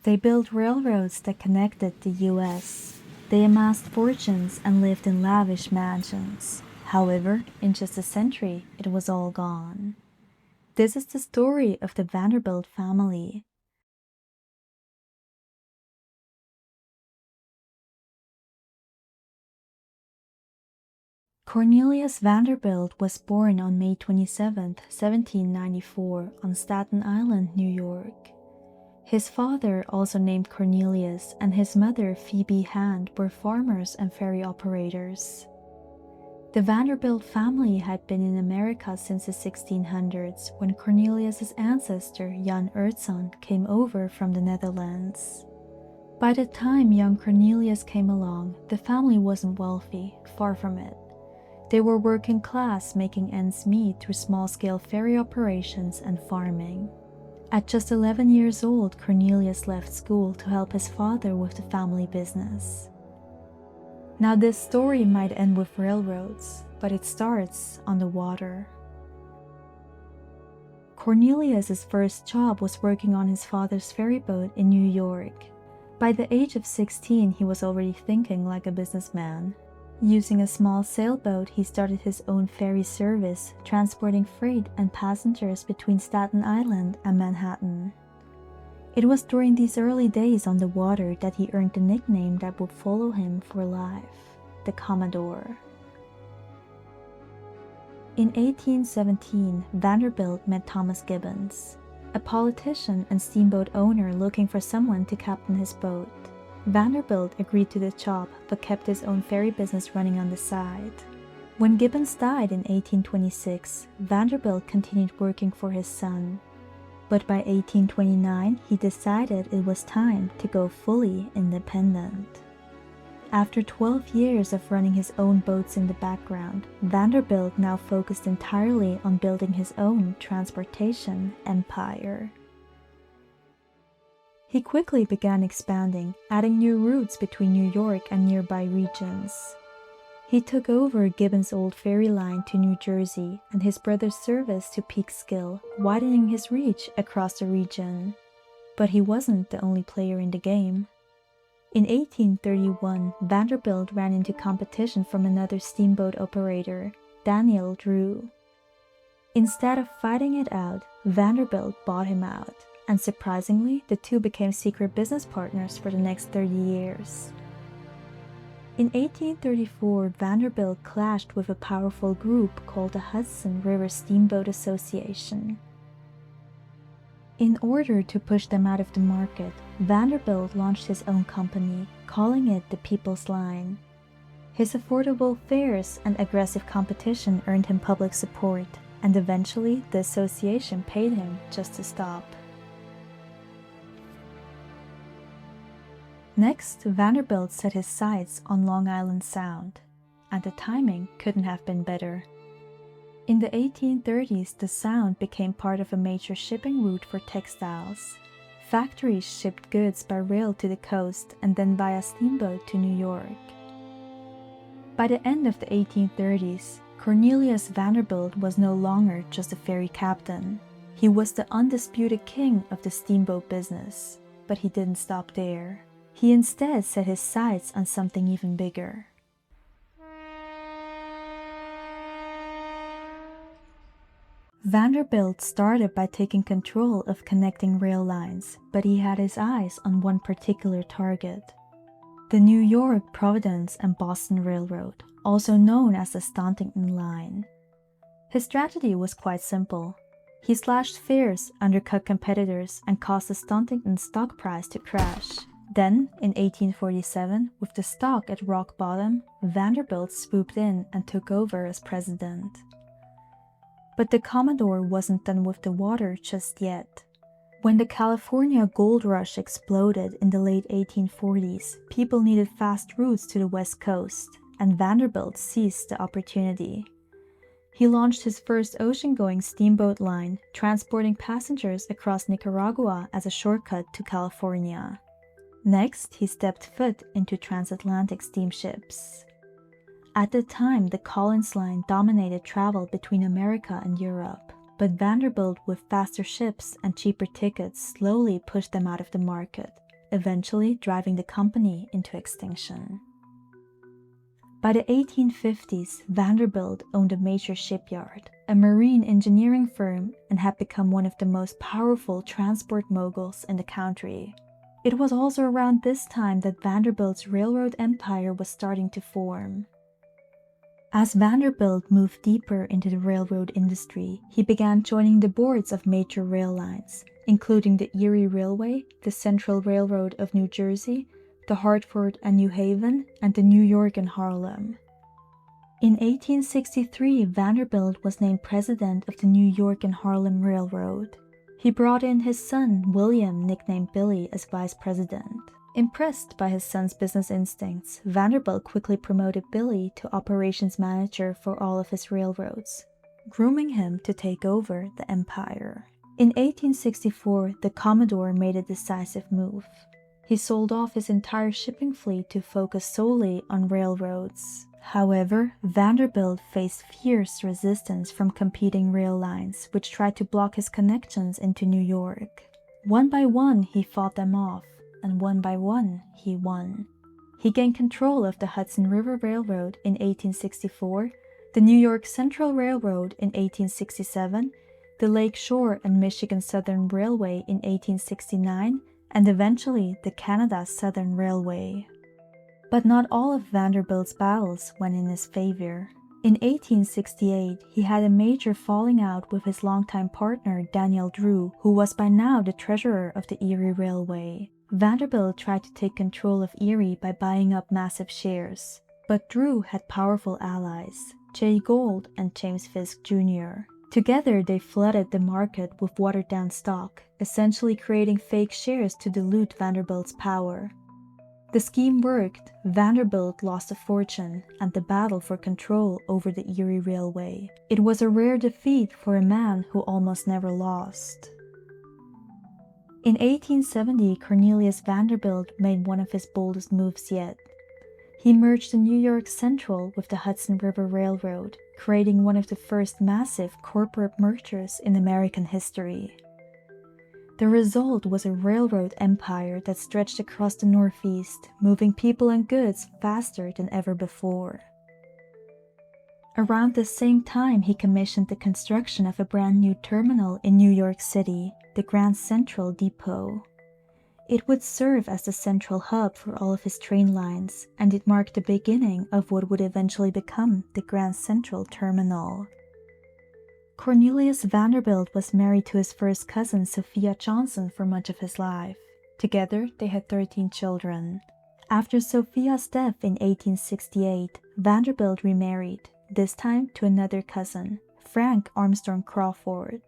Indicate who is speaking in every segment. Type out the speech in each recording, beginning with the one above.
Speaker 1: They built railroads that connected the U.S. They amassed fortunes and lived in lavish mansions. However, in just a century, it was all gone. This is the story of the Vanderbilt family. Cornelius Vanderbilt was born on May 27, 1794, on Staten Island, New York. His father, also named Cornelius, and his mother, Phoebe Hand, were farmers and ferry operators. The Vanderbilt family had been in America since the 1600s, when Cornelius's ancestor, Jan Urzon, came over from the Netherlands. By the time young Cornelius came along, the family wasn't wealthy, far from it. They were working class, making ends meet through small-scale ferry operations and farming. At just 11 years old, Cornelius left school to help his father with the family business. Now this story might end with railroads, but it starts on the water. Cornelius's first job was working on his father's ferry boat in New York. By the age of 16, he was already thinking like a businessman. Using a small sailboat, he started his own ferry service, transporting freight and passengers between Staten Island and Manhattan. It was during these early days on the water that he earned the nickname that would follow him for life, the Commodore. In 1817, Vanderbilt met Thomas Gibbons, a politician and steamboat owner looking for someone to captain his boat. Vanderbilt agreed to the job but kept his own ferry business running on the side. When Gibbons died in 1826, Vanderbilt continued working for his son. But by 1829, he decided it was time to go fully independent. After 12 years of running his own boats in the background, Vanderbilt now focused entirely on building his own transportation empire. He quickly began expanding, adding new routes between New York and nearby regions. He took over Gibbons' old ferry line to New Jersey and his brother's service to Peekskill, widening his reach across the region. But he wasn't the only player in the game. In 1831, Vanderbilt ran into competition from another steamboat operator, Daniel Drew. Instead of fighting it out, Vanderbilt bought him out. And surprisingly, the two became secret business partners for the next 30 years. In 1834, Vanderbilt clashed with a powerful group called the Hudson River Steamboat Association. In order to push them out of the market, Vanderbilt launched his own company, calling it the People's Line. His affordable fares and aggressive competition earned him public support, and eventually the association paid him just to stop. Next, Vanderbilt set his sights on Long Island Sound, and the timing couldn't have been better. In the 1830s, the Sound became part of a major shipping route for textiles. Factories shipped goods by rail to the coast and then via steamboat to New York. By the end of the 1830s, Cornelius Vanderbilt was no longer just a ferry captain. He was the undisputed king of the steamboat business, but he didn't stop there. He instead set his sights on something even bigger. Vanderbilt started by taking control of connecting rail lines, but he had his eyes on one particular target: the New York, Providence, and Boston Railroad, also known as the Staunton Line. His strategy was quite simple. He slashed fares, undercut competitors, and caused the Staunton stock price to crash. Then, in 1847, with the stock at rock bottom, Vanderbilt swooped in and took over as president. But the Commodore wasn't done with the water just yet. When the California gold rush exploded in the late 1840s, people needed fast routes to the West Coast, and Vanderbilt seized the opportunity. He launched his first ocean-going steamboat line, transporting passengers across Nicaragua as a shortcut to California. Next, he stepped foot into transatlantic steamships. At the time, the Collins Line dominated travel between America and Europe, but Vanderbilt, with faster ships and cheaper tickets, slowly pushed them out of the market, eventually driving the company into extinction. By the 1850s, Vanderbilt owned a major shipyard, a marine engineering firm, and had become one of the most powerful transport moguls in the country. It was also around this time that Vanderbilt's railroad empire was starting to form. As Vanderbilt moved deeper into the railroad industry, he began joining the boards of major rail lines, including the Erie Railway, the Central Railroad of New Jersey, the Hartford and New Haven, and the New York and Harlem. In 1863, Vanderbilt was named president of the New York and Harlem Railroad. He brought in his son, William, nicknamed Billy, as vice president. Impressed by his son's business instincts, Vanderbilt quickly promoted Billy to operations manager for all of his railroads, grooming him to take over the empire. In 1864, the Commodore made a decisive move. He sold off his entire shipping fleet to focus solely on railroads. However, Vanderbilt faced fierce resistance from competing rail lines, which tried to block his connections into New York. One by one, he fought them off, and one by one, he won. He gained control of the Hudson River Railroad in 1864, the New York Central Railroad in 1867, the Lake Shore and Michigan Southern Railway in 1869, and eventually the Canada Southern Railway. But not all of Vanderbilt's battles went in his favor. In 1868, he had a major falling out with his longtime partner Daniel Drew, who was by now the treasurer of the Erie Railway. Vanderbilt tried to take control of Erie by buying up massive shares, but Drew had powerful allies, Jay Gould and James Fisk Jr. Together, they flooded the market with watered-down stock, essentially creating fake shares to dilute Vanderbilt's power. The scheme worked, Vanderbilt lost a fortune, and the battle for control over the Erie Railway. It was a rare defeat for a man who almost never lost. In 1870, Cornelius Vanderbilt made one of his boldest moves yet. He merged the New York Central with the Hudson River Railroad, creating one of the first massive corporate mergers in American history. The result was a railroad empire that stretched across the Northeast, moving people and goods faster than ever before. Around the same time, he commissioned the construction of a brand new terminal in New York City, the Grand Central Depot. It would serve as the central hub for all of his train lines, and it marked the beginning of what would eventually become the Grand Central Terminal. Cornelius Vanderbilt was married to his first cousin Sophia Johnson for much of his life. Together, they had 13 children. After Sophia's death in 1868, Vanderbilt remarried, this time to another cousin, Frank Armstrong Crawford.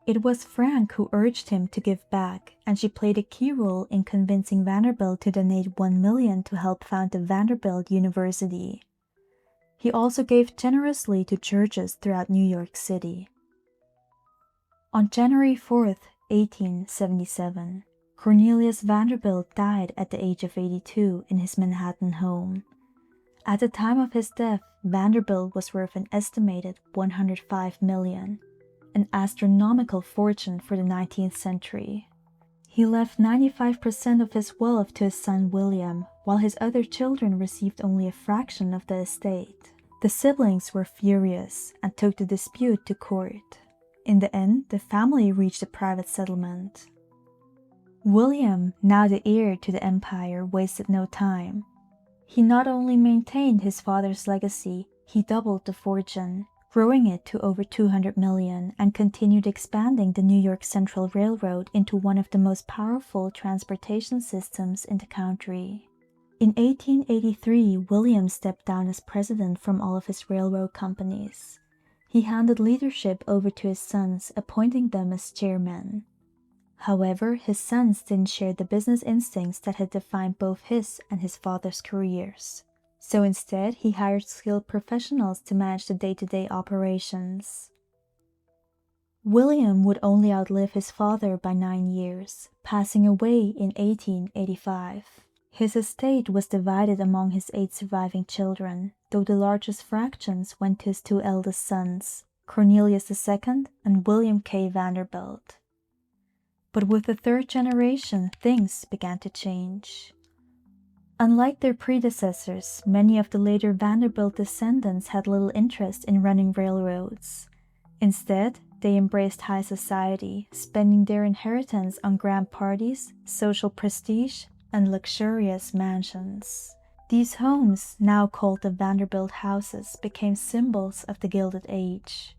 Speaker 1: It was Frank who urged him to give back, and she played a key role in convincing Vanderbilt to donate $1 million to help found the Vanderbilt University. He also gave generously to churches throughout New York City. On January 4, 1877, Cornelius Vanderbilt died at the age of 82 in his Manhattan home. At the time of his death, Vanderbilt was worth an estimated $105 million. An astronomical fortune for the 19th century. He left 95% of his wealth to his son William, while his other children received only a fraction of the estate. The siblings were furious and took the dispute to court. In the end, the family reached a private settlement. William, now the heir to the empire, wasted no time. He not only maintained his father's legacy, he doubled the fortune, growing it to over $200 million, and continued expanding the New York Central Railroad into one of the most powerful transportation systems in the country. In 1883, William stepped down as president from all of his railroad companies. He handed leadership over to his sons, appointing them as chairmen. However, his sons didn't share the business instincts that had defined both his and his father's careers. So instead, he hired skilled professionals to manage the day-to-day operations. William would only outlive his father by 9 years, passing away in 1885. His estate was divided among his 8 surviving children, though the largest fractions went to his 2 eldest sons, Cornelius II and William K. Vanderbilt. But with the third generation, things began to change. Unlike their predecessors, many of the later Vanderbilt descendants had little interest in running railroads. Instead, they embraced high society, spending their inheritance on grand parties, social prestige, and luxurious mansions. These homes, now called the Vanderbilt houses, became symbols of the Gilded Age.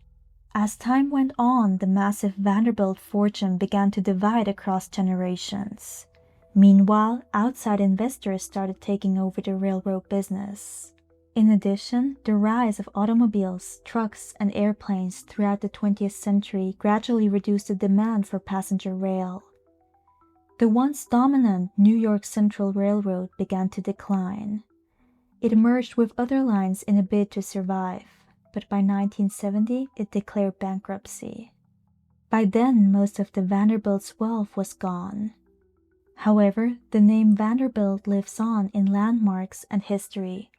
Speaker 1: As time went on, the massive Vanderbilt fortune began to divide across generations. Meanwhile, outside investors started taking over the railroad business. In addition, the rise of automobiles, trucks, and airplanes throughout the 20th century gradually reduced the demand for passenger rail. The once dominant New York Central Railroad began to decline. It merged with other lines in a bid to survive, but by 1970 it declared bankruptcy. By then, most of the Vanderbilt's wealth was gone. However, the name Vanderbilt lives on in landmarks and history.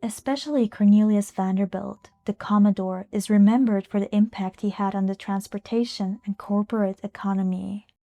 Speaker 1: Especially Cornelius Vanderbilt, the Commodore, is remembered for the impact he had on the transportation and corporate economy.